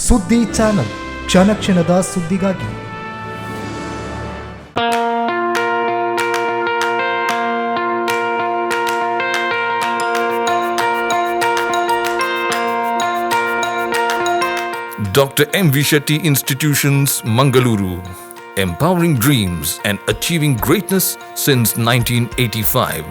ಸುದ್ದಿ ಚಾನಲ್, ಕ್ಷಣ ಕ್ಷಣದ ಸುದ್ದಿಗಾಗಿ. Dr. M.V. Shetty Institutions, Mangalore. Empowering dreams and achieving greatness since 1985.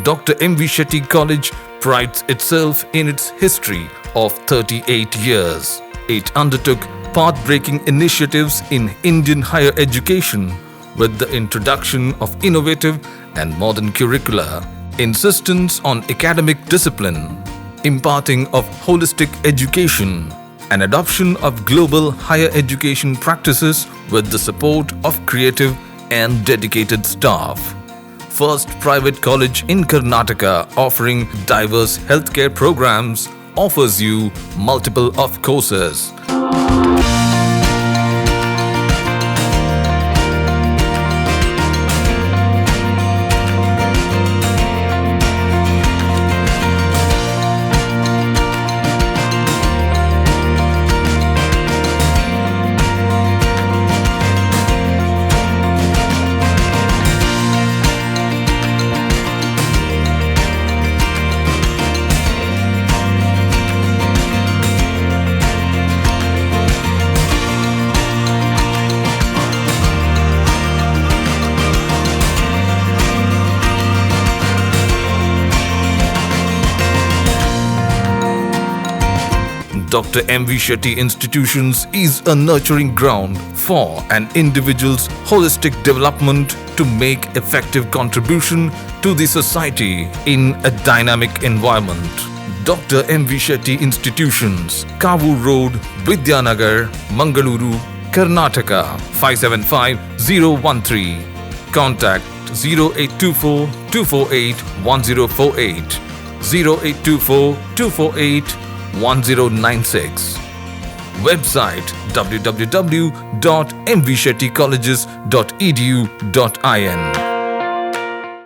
Dr. M.V. Shetty College prides itself in its history of 38 years. It undertook path-breaking initiatives in Indian higher education with the introduction of innovative and modern curricula, insistence on academic discipline, imparting of holistic education, and adoption of global higher education practices with the support of creative and dedicated staff. First private college in Karnataka offering diverse healthcare programs, offers you multiple of courses. Dr. M.V. Shetty Institutions is a nurturing ground for an individual's holistic development to make effective contribution to the society in a dynamic environment. Dr. M.V. Shetty Institutions, Kavu Road, Vidyanagar, Mangalore, Karnataka 575013. Contact 0824 248 1048, 0824 248 1096. Website www.mvshettycolleges.edu.in.